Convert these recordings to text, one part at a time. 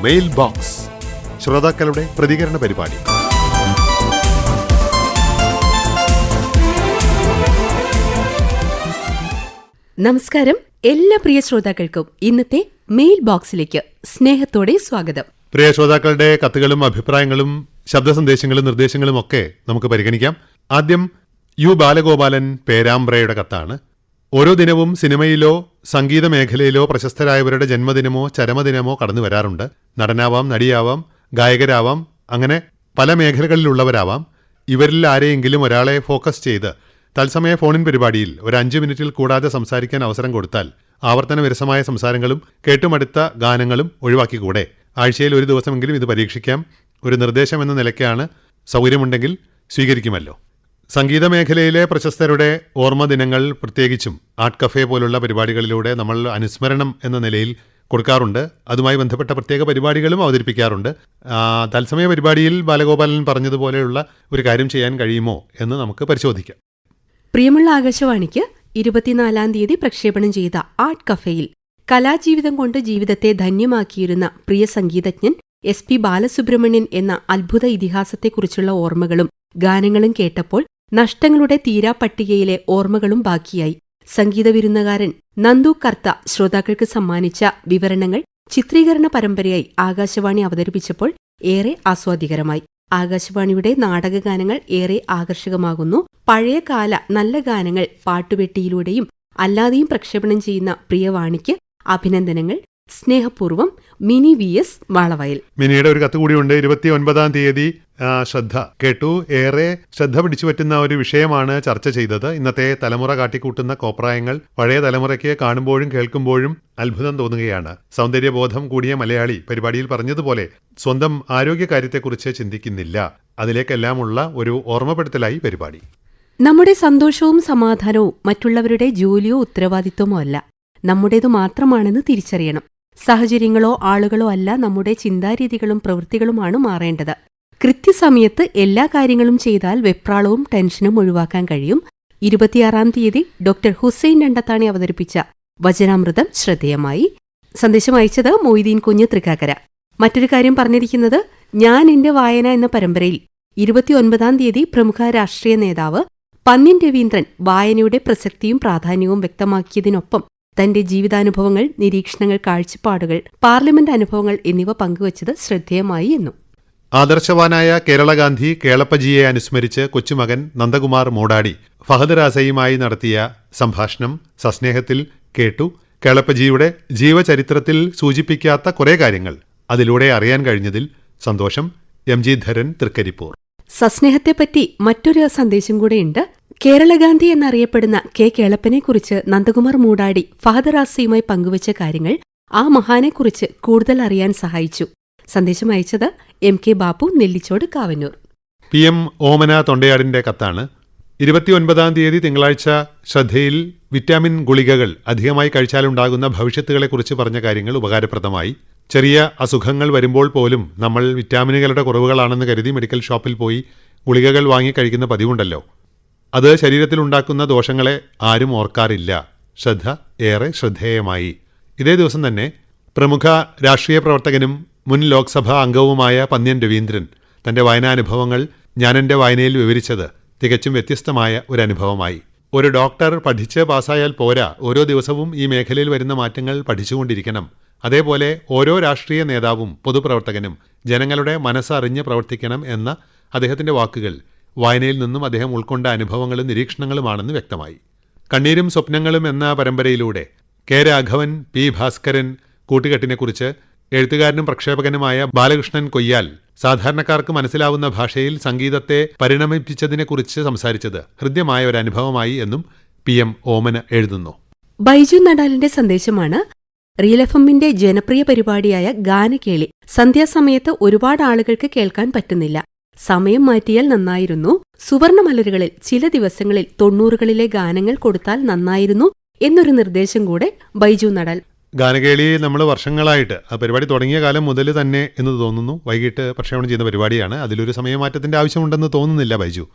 Mail box, ശ്രോതാക്കളുടെ പ്രതികരണ പരിപാടി. നമസ്കാരം. എല്ലാ പ്രിയ ശ്രോതാക്കൾക്കും ഇന്നത്തെ മെയിൽ ബോക്സിലേക്ക് സ്നേഹത്തോടെ സ്വാഗതം. പ്രിയ ശ്രോതാക്കളുടെ കത്തുകളും അഭിപ്രായങ്ങളും ശബ്ദ സന്ദേശങ്ങളും നിർദ്ദേശങ്ങളും ഒക്കെ നമുക്ക് പരിഗണിക്കാം. ആദ്യം യു ബാലഗോപാലൻ പേരാമ്പ്രയുടെ കത്താണ്. ഓരോ ദിനവും സിനിമയിലോ സംഗീത മേഖലയിലോ പ്രശസ്തരായവരുടെ ജന്മദിനമോ ചരമദിനമോ കടന്നു വരാറുണ്ട്. നടനാവാം, നടിയാവാം, ഗായകരാവാം, അങ്ങനെ പല മേഖലകളിലുള്ളവരാവാം. ഇവരിൽ ആരെയെങ്കിലും ഒരാളെ ഫോക്കസ് ചെയ്ത് തത്സമയ ഫോണിൻ പരിപാടിയിൽ ഒരു 5 മിനിറ്റിൽ കൂടാതെ സംസാരിക്കാൻ അവസരം കൊടുത്താൽ ആവർത്തന വിരസമായ സംസാരങ്ങളും കേട്ടുമടുത്ത ഗാനങ്ങളും ഒഴിവാക്കിക്കൂടെ? ആഴ്ചയിൽ ഒരു ദിവസമെങ്കിലും ഇത് പരീക്ഷിക്കാം. ഒരു നിർദ്ദേശം എന്ന നിലയ്ക്കാണ്. സൗകര്യമുണ്ടെങ്കിൽ സ്വീകരിക്കുമല്ലോ. സംഗീത മേഖലയിലെ പ്രശസ്തരുടെ ഓർമ്മ ദിനങ്ങൾ പ്രത്യേകിച്ചും ആർട്ട് കഫേ പോലുള്ള പരിപാടികളിലൂടെ നമ്മൾ അനുസ്മരണം എന്ന നിലയിൽ കൊടുക്കാറുണ്ട്. അതുമായി ബന്ധപ്പെട്ട പ്രത്യേക പരിപാടികളും അവതരിപ്പിക്കാറുണ്ട്. തത്സമയ പരിപാടിയിൽ ബാലഗോപാലൻ പറഞ്ഞതുപോലെയുള്ള ഒരു കാര്യം ചെയ്യാൻ കഴിയുമോ എന്ന് നമുക്ക് പരിശോധിക്കാം. പ്രിയമുള്ള ആകാശവാണിക്ക് 24-ാം തീയതി പ്രക്ഷേപണം ചെയ്ത ആർട്ട് കഫേയിൽ കലാജീവിതം കൊണ്ട് ജീവിതത്തെ ധന്യമാക്കിയിരുന്ന പ്രിയ സംഗീതജ്ഞൻ SP ബാലസുബ്രഹ്മണ്യൻ എന്ന അത്ഭുത ഇതിഹാസത്തെക്കുറിച്ചുള്ള ഓർമ്മകളും ഗാനങ്ങളും കേട്ടപ്പോൾ നഷ്ടങ്ങളുടെ തീരാപ്പട്ടികയിലെ ഓർമ്മകളും ബാക്കിയായി. സംഗീത വിരുന്നുകാരൻ നന്ദു കർത്ത ശ്രോതാക്കൾക്ക് സമ്മാനിച്ച വിവരണങ്ങൾ ചിത്രീകരണ പരമ്പരയായി ആകാശവാണി അവതരിപ്പിച്ചപ്പോൾ ഏറെ ആസ്വാദികരമായി. ആകാശവാണിയുടെ നാടകഗാനങ്ങൾ ഏറെ ആകർഷകമാകുന്നു. പഴയകാല നല്ല ഗാനങ്ങൾ പാട്ടുപെട്ടിയിലൂടെയും അല്ലാതെയും പ്രക്ഷേപണം ചെയ്യുന്ന പ്രിയവാണിക്ക് അഭിനന്ദനങ്ങൾ. സ്നേഹപൂർവ്വം, മിനി VS വാളവയൽ. മിനിയുടെ ഒരു കത്ത് കൂടിയുണ്ട്. 29-ാം തീയതി ശ്രദ്ധ കേട്ടു. ഏറെ ശ്രദ്ധ പിടിച്ചു പറ്റുന്ന ഒരു വിഷയമാണ് ചർച്ച ചെയ്തത്. ഇന്നത്തെ തലമുറ കാട്ടിക്കൂട്ടുന്ന കോപ്രായങ്ങൾ പഴയ തലമുറയ്ക്ക് കാണുമ്പോഴും കേൾക്കുമ്പോഴും അത്ഭുതം തോന്നുകയാണ്. സൗന്ദര്യബോധം കൂടിയ മലയാളി പരിപാടിയിൽ പറഞ്ഞതുപോലെ സ്വന്തം ആരോഗ്യകാര്യത്തെക്കുറിച്ച് ചിന്തിക്കുന്നില്ല. അതിലേക്കെല്ലാമുള്ള ഒരു ഓർമ്മപ്പെടുത്തലായി പരിപാടി. നമ്മുടെ സന്തോഷവും സമാധാനവും മറ്റുള്ളവരുടെ ജോലിയോ ഉത്തരവാദിത്വമോ അല്ല, നമ്മുടേതു മാത്രമാണെന്ന് തിരിച്ചറിയണം. സാഹചര്യങ്ങളോ ആളുകളോ അല്ല, നമ്മുടെ ചിന്താരീതികളും പ്രവൃത്തികളുമാണ് മാറേണ്ടത്. കൃത്യസമയത്ത് എല്ലാ കാര്യങ്ങളും ചെയ്താൽ വെപ്രാളവും ടെൻഷനും ഒഴിവാക്കാൻ കഴിയും. 26-ാം തീയതി ഡോക്ടർ ഹുസൈൻ രണ്ടത്താണി അവതരിപ്പിച്ച വചനാമൃതം ശ്രദ്ധേയമായി. സന്ദേശം അയച്ചത് മൊയ്തീൻ കുഞ്ഞ് തൃക്കാക്കര. മറ്റൊരു കാര്യം പറഞ്ഞിരിക്കുന്നത്, ഞാൻ എന്റെ വായന എന്ന പരമ്പരയിൽ 29-ാം തീയതി പ്രമുഖ രാഷ്ട്രീയ നേതാവ് പന്ന്യൻ രവീന്ദ്രൻ വായനയുടെ പ്രസക്തിയും പ്രാധാന്യവും വ്യക്തമാക്കിയതിനൊപ്പം തന്റെ ജീവിതാനുഭവങ്ങൾ, നിരീക്ഷണങ്ങൾ, കാഴ്ചപ്പാടുകൾ, പാർലമെന്റ് അനുഭവങ്ങൾ എന്നിവ പങ്കുവച്ചത് ശ്രദ്ധേയമായി എന്നും. ആദർശവാനായ കേരളഗാന്ധി കേളപ്പജിയെ അനുസ്മരിച്ച് കൊച്ചുമകൻ നന്ദകുമാർ മോഡാടി ഫഹദ് രാസയുമായി നടത്തിയ സംഭാഷണം സസ്നേഹത്തിൽ കേട്ടു. കേളപ്പജിയുടെ ജീവചരിത്രത്തിൽ സൂചിപ്പിക്കാത്ത കുറേ കാര്യങ്ങൾ അതിലൂടെ അറിയാൻ കഴിഞ്ഞതിൽ സന്തോഷം. MG ധരൻ, തൃക്കരിപ്പൂർ. സസ്നേഹത്തെപ്പറ്റി മറ്റൊരു സന്ദേശം കൂടെയുണ്ട്. കേരളഗാന്ധി എന്നറിയപ്പെടുന്ന കേളപ്പനെക്കുറിച്ച് നന്ദകുമാർ മൂടാടി ഫഹദ് റാസയുമായി പങ്കുവച്ച കാര്യങ്ങൾ ആ മഹാനെക്കുറിച്ച് കൂടുതൽ അറിയാൻ സഹായിച്ചു. സന്ദേശം അയച്ചത് MK ബാബു, നെല്ലിച്ചോട്, കാവന്നൂർ. PM ഓമന തൊണ്ടയാടിന്റെ കത്താണ്. 29-ാം തീയതി തിങ്കളാഴ്ച ശ്രദ്ധയിൽ വിറ്റാമിൻ ഗുളികകൾ അധികമായി കഴിച്ചാലുണ്ടാകുന്ന ഭവിഷ്യത്തുകളെക്കുറിച്ച് പറഞ്ഞ കാര്യങ്ങൾ ഉപകാരപ്രദമായി. ചെറിയ അസുഖങ്ങൾ വരുമ്പോൾ പോലും നമ്മൾ വിറ്റാമിനുകളുടെ കുറവുകളാണെന്ന് കരുതി മെഡിക്കൽ ഷോപ്പിൽ പോയി ഗുളികകൾ വാങ്ങി കഴിക്കുന്ന പതിവുണ്ടല്ലോ. അത് ശരീരത്തിലുണ്ടാക്കുന്ന ദോഷങ്ങളെ ആരും ഓർക്കാറില്ല. ശ്രദ്ധ ഏറെ ശ്രദ്ധേയമായി. ഇതേ ദിവസം തന്നെ പ്രമുഖ രാഷ്ട്രീയ പ്രവർത്തകനും മുൻ ലോക്സഭാ അംഗവുമായ പന്ന്യൻ രവീന്ദ്രൻ തന്റെ വായനാനുഭവങ്ങൾ ഞാനെന്റെ വായനയിൽ വിവരിച്ചത് തികച്ചും വ്യത്യസ്തമായ ഒരു അനുഭവമായി. ഒരു ഡോക്ടർ പഠിച്ച് പാസ്സായാൽ പോരാ, ഓരോ ദിവസവും ഈ മേഖലയിൽ വരുന്ന മാറ്റങ്ങൾ പഠിച്ചുകൊണ്ടിരിക്കണം. അതേപോലെ ഓരോ രാഷ്ട്രീയ നേതാവും പൊതുപ്രവർത്തകനും ജനങ്ങളുടെ മനസ്സറിഞ്ഞ് പ്രവർത്തിക്കണം എന്ന അദ്ദേഹത്തിന്റെ വാക്കുകൾ വായനയിൽ നിന്നും അദ്ദേഹം ഉൾക്കൊണ്ട അനുഭവങ്ങളും നിരീക്ഷണങ്ങളുമാണെന്ന് വ്യക്തമായി. കണ്ണീരും സ്വപ്നങ്ങളും എന്ന പരമ്പരയിലൂടെ K. രാഘവൻ, P. ഭാസ്കരൻ കൂട്ടുകെട്ടിനെക്കുറിച്ച് എഴുത്തുകാരനും പ്രക്ഷേപകനുമായ ബാലകൃഷ്ണൻ കൊയ്യാൽ സാധാരണക്കാർക്ക് മനസ്സിലാവുന്ന ഭാഷയിൽ സംഗീതത്തെ പരിണമിപ്പിച്ചതിനെക്കുറിച്ച് സംസാരിച്ചത് ഹൃദ്യമായ ഒരു അനുഭവമായി എന്നും PM ഓമന എഴുതുന്നു. ബൈജു നടാലിന്റെ സന്ദേശമാണ്. റിയൽ FM-ന്റെ ജനപ്രിയ പരിപാടിയായ ഗാനകേളി സന്ധ്യാസമയത്ത് ഒരുപാട് ആളുകൾക്ക് കേൾക്കാൻ പറ്റുന്നില്ല. സമയം മാറ്റിയാൽ നന്നായിരുന്നു. സുവർണമലരുകളിൽ ചില ദിവസങ്ങളിൽ 90കളിലെ ഗാനങ്ങൾ കൊടുത്താൽ നന്നായിരുന്നു എന്നൊരു നിർദ്ദേശം കൂടെ ബൈജു നടാൽ. ഗാനകേളി നമ്മൾ വർഷങ്ങളായിട്ട് ആ പരിപാടി തുടങ്ങിയ കാലം മുതൽ തന്നെ എന്ന് തോന്നുന്നു വൈകിട്ട് പ്രക്ഷേപണം ചെയ്യുന്ന പരിപാടിയാണ്. അതിലൊരു സമയമാറ്റത്തിന്റെ ആവശ്യമുണ്ടെന്ന് തോന്നുന്നില്ല ബൈജു.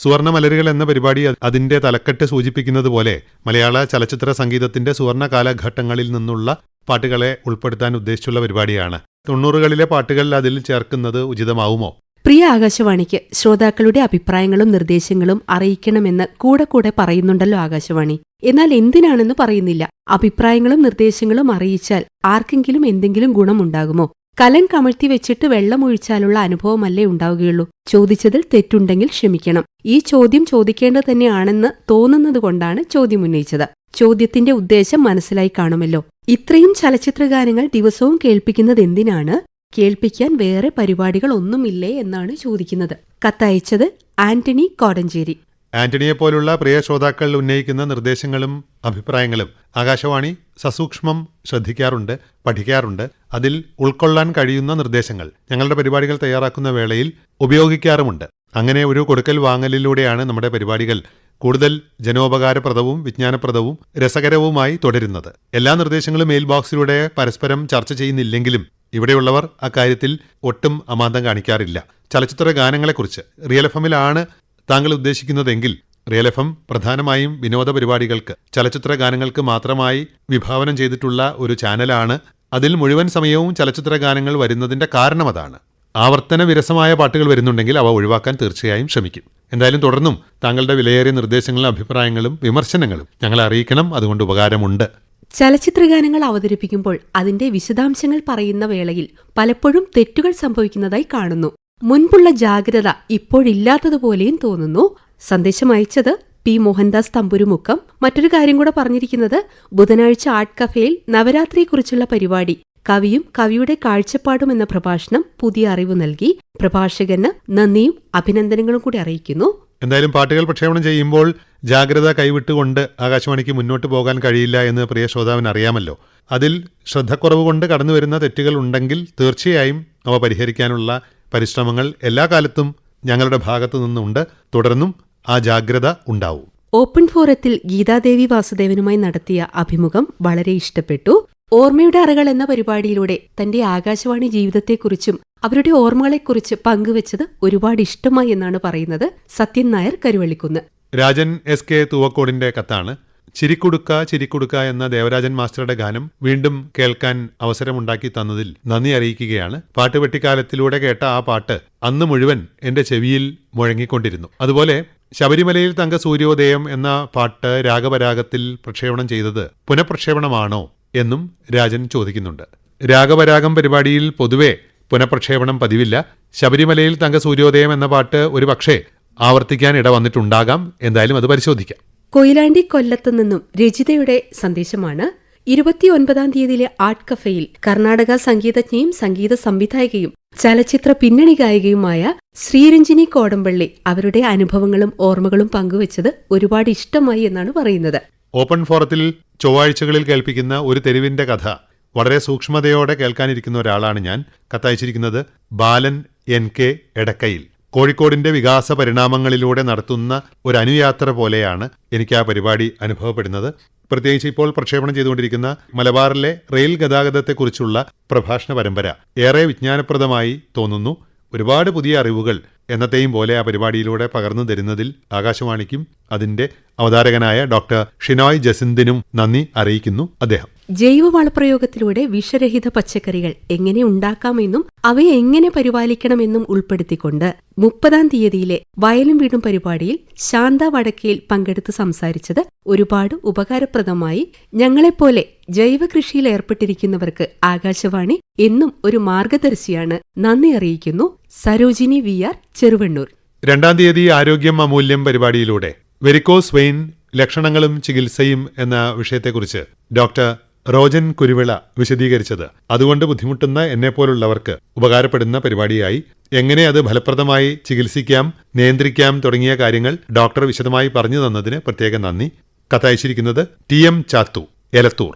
സുവർണ മലരുകൾ എന്ന പരിപാടി അതിന്റെ തലക്കെട്ട് സൂചിപ്പിക്കുന്നത് പോലെ മലയാള ചലച്ചിത്ര സംഗീതത്തിന്റെ സുവർണ കാലഘട്ടങ്ങളിൽ നിന്നുള്ള പാട്ടുകളെ ഉൾപ്പെടുത്താൻ ഉദ്ദേശിച്ചുള്ള പരിപാടിയാണ്. 90കളിലെ പാട്ടുകൾ അതിൽ ചേർക്കുന്നത് ഉചിതമാവുമോ? പ്രിയ ആകാശവാണിക്ക് ശ്രോതാക്കളുടെ അഭിപ്രായങ്ങളും നിർദ്ദേശങ്ങളും അറിയിക്കണമെന്ന് കൂടെ പറയുന്നുണ്ടല്ലോ ആകാശവാണി. എന്നാൽ എന്തിനാണെന്ന് പറയുന്നില്ല. അഭിപ്രായങ്ങളും നിർദ്ദേശങ്ങളും അറിയിച്ചാൽ ആർക്കെങ്കിലും എന്തെങ്കിലും ഗുണമുണ്ടാകുമോ? കലൻ കമഴ്ത്തി വെച്ചിട്ട് വെള്ളമൊഴിച്ചാലുള്ള അനുഭവമല്ലേ ഉണ്ടാവുകയുള്ളൂ. ചോദിച്ചതിൽ തെറ്റുണ്ടെങ്കിൽ ക്ഷമിക്കണം. ഈ ചോദ്യം ചോദിക്കേണ്ടത് തന്നെയാണെന്ന് തോന്നുന്നതുകൊണ്ടാണ് ചോദ്യം ഉന്നയിച്ചത്. ചോദ്യത്തിന്റെ ഉദ്ദേശം മനസ്സിലായി കാണുമല്ലോ. ഇത്രയും ചലച്ചിത്രഗാനങ്ങൾ ദിവസവും കേൾപ്പിക്കുന്നതെന്തിനാണ്? കേൾപ്പിക്കാൻ വേറെ പരിപാടികൾ ഒന്നുമില്ലേ എന്നാണ് ചോദിക്കുന്നത്. കത്തയച്ചത് ആന്റണി കോടഞ്ചേരി. ആന്റണിയെപ്പോലുള്ള പ്രിയ ശ്രോതാക്കൾ ഉന്നയിക്കുന്ന നിർദ്ദേശങ്ങളും അഭിപ്രായങ്ങളും ആകാശവാണി സസൂക്ഷ്മം ശ്രദ്ധിക്കാറുണ്ട്, പഠിക്കാറുണ്ട്. അതിൽ ഉൾക്കൊള്ളാൻ കഴിയുന്ന നിർദ്ദേശങ്ങൾ ഞങ്ങളുടെ പരിപാടികൾ തയ്യാറാക്കുന്ന വേളയിൽ ഉപയോഗിക്കാറുമുണ്ട്. അങ്ങനെ ഒരു കൊടുക്കൽ വാങ്ങലിലൂടെയാണ് നമ്മുടെ പരിപാടികൾ കൂടുതൽ ജനോപകാരപ്രദവും വിജ്ഞാനപ്രദവും രസകരവുമായി തുടരുന്നത്. എല്ലാ നിർദ്ദേശങ്ങളും മെയിൽ ബോക്സിലൂടെ പരസ്പരം ചർച്ച ചെയ്യുന്നില്ലെങ്കിലും ഇവിടെയുള്ളവർ അക്കാര്യത്തിൽ ഒട്ടും അമാന്തം കാണിക്കാറില്ല. ചലച്ചിത്ര ഗാനങ്ങളെക്കുറിച്ച് റിയൽ എഫ്എമ്മിലാണ് താങ്കൾ ഉദ്ദേശിക്കുന്നതെങ്കിൽ റിയൽ എഫ്എം പ്രധാനമായും വിനോദ പരിപാടികൾക്ക്, ചലച്ചിത്ര ഗാനങ്ങൾക്ക് മാത്രമായി വിഭാവനം ചെയ്തിട്ടുള്ള ഒരു ചാനലാണ്. അതിൽ മുഴുവൻ സമയവും ചലച്ചിത്ര ഗാനങ്ങൾ വരുന്നതിന്റെ കാരണം അതാണ്. ആവർത്തന വിരസമായ പാട്ടുകൾ വരുന്നുണ്ടെങ്കിൽ അവ ഒഴിവാക്കാൻ തീർച്ചയായും ശ്രമിക്കും. എന്തായാലും തുടർന്നും താങ്കളുടെ വിലയേറിയ നിർദ്ദേശങ്ങളും അഭിപ്രായങ്ങളും വിമർശനങ്ങളും ഞങ്ങളെ അറിയിക്കണം. അതുകൊണ്ട് ഉപകാരമുണ്ട്. ചലച്ചിത്രഗാനങ്ങൾ അവതരിപ്പിക്കുമ്പോൾ അതിന്റെ വിശദാംശങ്ങൾ പറയുന്ന വേളയിൽ പലപ്പോഴും തെറ്റുകൾ സംഭവിക്കുന്നതായി കാണുന്നു. മുൻപുള്ള ജാഗ്രത ഇപ്പോഴില്ലാത്തതുപോലെയും തോന്നുന്നു. സന്ദേശം അയച്ചത് പി മോഹൻദാസ് തമ്പുരുമുക്കം. മറ്റൊരു കാര്യം കൂടെ പറഞ്ഞിരിക്കുന്നത്, ബുധനാഴ്ച ആർട്ട് കഫേയിൽ നവരാത്രിയെക്കുറിച്ചുള്ള പരിപാടി കവിയും കവിയുടെ കാഴ്ചപ്പാടും എന്ന പ്രഭാഷണം പുതിയ അറിവ് നൽകി. പ്രഭാഷകന് നന്ദിയും അഭിനന്ദനങ്ങളും കൂടി അറിയിക്കുന്നു. എന്തായാലും പാട്ടുകൾ പ്രക്ഷേപണം ചെയ്യുമ്പോൾ ജാഗ്രത കൈവിട്ടുകൊണ്ട് ആകാശവാണിക്ക് മുന്നോട്ട് പോകാൻ കഴിയില്ല എന്ന് പ്രിയ ശ്രോതാവിന് അറിയാമല്ലോ. അതിൽ ശ്രദ്ധക്കുറവ് കൊണ്ട് കടന്നുവരുന്ന തെറ്റുകൾ ഉണ്ടെങ്കിൽ തീർച്ചയായും അവ പരിഹരിക്കാനുള്ള പരിശ്രമങ്ങൾ എല്ലാ കാലത്തും ഞങ്ങളുടെ ഭാഗത്തു നിന്നുണ്ട്. തുടർന്നും ആ ജാഗ്രത ഉണ്ടാവും. ഓപ്പൺ ഫോറത്തിൽ ഗീതാദേവി വാസുദേവനുമായി നടത്തിയ അഭിമുഖം വളരെ ഇഷ്ടപ്പെട്ടു. ഓർമ്മയുടെ അറകൾ എന്ന പരിപാടിയിലൂടെ തന്റെ ആകാശവാണി ജീവിതത്തെക്കുറിച്ചും അവരുടെ ഓർമ്മകളെക്കുറിച്ച് പങ്കുവച്ചത് ഒരുപാട് ഇഷ്ടമായി എന്നാണ് പറയുന്നത് സത്യൻ നായർ കരുവള്ളിക്കുന്ന്. രാജൻ എസ് കെ തൂവക്കോടിന്റെ കത്താണ്. ചിരിക്കുടുക്ക എന്ന ദേവരാജൻ മാസ്റ്ററുടെ ഗാനം വീണ്ടും കേൾക്കാൻ അവസരമുണ്ടാക്കി തന്നതിൽ നന്ദി അറിയിക്കുകയാണ്. പാട്ടുപെട്ടിക്കാലത്തിലൂടെ കേട്ട ആ പാട്ട് അന്ന് മുഴുവൻ എന്റെ ചെവിയിൽ മുഴങ്ങിക്കൊണ്ടിരുന്നു. അതുപോലെ ശബരിമലയിൽ തങ്ക സൂര്യോദയം എന്ന പാട്ട് രാഗപരാഗത്തിൽ പ്രക്ഷേപണം ചെയ്തത് പുനഃപ്രക്ഷേപണമാണോ എന്നും രാജൻ ചോദിക്കുന്നുണ്ട്. രാഗപരാഗം പരിപാടിയിൽ പൊതുവെ പുനഃപ്രക്ഷേപണം പതിവില്ല. ശബരിമലയിൽ തങ്ക സൂര്യോദയം എന്ന പാട്ട് ഒരു പക്ഷേ ആവർത്തിക്കാൻ ഇടവന്നിട്ടുണ്ടാകാം. എന്തായാലും അത് പരിശോധിക്കാം. കൊയിലാണ്ടി കൊല്ലത്തു നിന്നും രജിതയുടെ സന്ദേശമാണ്. 29-ാം തീയതിയിലെ ആർട്ട് കഫേയിൽ കർണാടക സംഗീതജ്ഞയും സംഗീത സംവിധായകയും ചലച്ചിത്ര പിന്നണി ഗായികയുമായ ശ്രീരഞ്ജിനി കോടമ്പള്ളി അവരുടെ അനുഭവങ്ങളും ഓർമ്മകളും പങ്കുവച്ചത് ഒരുപാട് ഇഷ്ടമായി എന്നാണ് പറയുന്നത്. ഓപ്പൺ ഫോറത്തിൽ ചൊവ്വാഴ്ചകളിൽ കേൾപ്പിക്കുന്ന ഒരു തെരുവിന്റെ കഥ വളരെ സൂക്ഷ്മതയോടെ കേൾക്കാനിരിക്കുന്ന ഒരാളാണ് ഞാൻ. കത്തയച്ചിരിക്കുന്നത് ബാലൻ NK എടക്കയിൽ. കോഴിക്കോടിന്റെ വികാസ പരിണാമങ്ങളിലൂടെ നടത്തുന്ന ഒരു അനുയാത്ര പോലെയാണ് എനിക്ക് ആ പരിപാടി അനുഭവപ്പെടുന്നത്. പ്രത്യേകിച്ച് ഇപ്പോൾ പ്രക്ഷേപണം ചെയ്തുകൊണ്ടിരിക്കുന്ന മലബാറിലെ റെയിൽ ഗതാഗതത്തെക്കുറിച്ചുള്ള പ്രഭാഷണ പരമ്പര ഏറെ വിജ്ഞാനപ്രദമായി തോന്നുന്നു. ഒരുപാട് പുതിയ അറിവുകൾ എന്നത്തെയും പോലെ ആ പരിപാടിയിലൂടെ പകർന്നു തരുന്നതിൽ ആകാശവാണിക്കും അതിന്റെ അവതാരകനായ ഡോക്ടർ ഷിനോയ് ജസിന്ദിനും നന്ദി അറിയിക്കുന്നു അദ്ദേഹം. ജൈവവളപ്രയോഗത്തിലൂടെ വിഷരഹിത പച്ചക്കറികൾ എങ്ങനെ ഉണ്ടാക്കാമെന്നും അവയെ എങ്ങനെ പരിപാലിക്കണമെന്നും ഉൾപ്പെടുത്തിക്കൊണ്ട് 30-ാം തീയതിയിലെ വയലും വീടും പരിപാടിയിൽ ശാന്ത വടക്കേൽ പങ്കെടുത്ത് സംസാരിച്ചത് ഒരുപാട് ഉപകാരപ്രദമായി. ഞങ്ങളെപ്പോലെ ജൈവകൃഷിയിൽ ഏർപ്പെട്ടിരിക്കുന്നവർക്ക് ആകാശവാണി എന്നും ഒരു മാർഗദർശിയാണ്. നന്ദി അറിയിക്കുന്നു സരോജിനി VR, ചെറുവണ്ണൂർ. 2-ാം തീയതി ആരോഗ്യം അമൂല്യം പരിപാടിയിലൂടെ വെരിക്കോസ് വെയിൻ ലക്ഷണങ്ങളും ചികിത്സയും എന്ന വിഷയത്തെക്കുറിച്ച് ഡോക്ടർ റോജൻ കുരുവിള വിശദീകരിച്ചത് അതുകൊണ്ട് ബുദ്ധിമുട്ടുന്ന എന്നെപ്പോലുള്ളവർക്ക് ഉപകാരപ്പെടുന്ന പരിപാടിയായി. എങ്ങനെ അത് ഫലപ്രദമായി ചികിത്സിക്കാം, നിയന്ത്രിക്കാം തുടങ്ങിയ കാര്യങ്ങൾ ഡോക്ടർ വിശദമായി പറഞ്ഞു തന്നതിന് പ്രത്യേക നന്ദി. കത്തയച്ചിരിക്കുന്നത് TM ചാത്തു, എലത്തൂർ.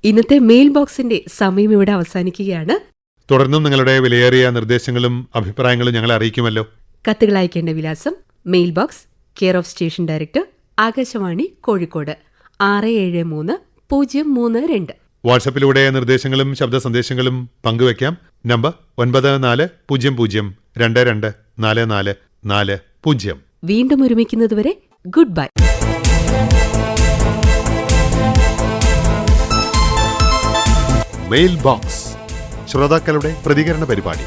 ഇന്നത്തെ മെയിൽ ബോക്സിന്റെ സമയം ഇവിടെ അവസാനിക്കുകയാണ്. തുടർന്നും നിങ്ങളുടെ വിലയേറിയ നിർദ്ദേശങ്ങളും അഭിപ്രായങ്ങളും ഞങ്ങളെ അറിയിക്കുമല്ലോ. കത്തുകൾ അയക്കേണ്ട വിലാസം: mail box, care of station director, Akashvani, Kozhikode 673-032. വാട്സപ്പിലൂടെ നിർദ്ദേശങ്ങളും ശബ്ദ സന്ദേശങ്ങളും പങ്കുവയ്ക്കാം. നമ്പർ 9402224440. വീണ്ടും ഒരുമിക്കുന്നതുവരെ ഗുഡ് ബൈ. മെയിൽ ബോക്സ് ശ്രോതാക്കളുടെ പ്രതികരണ പരിപാടി.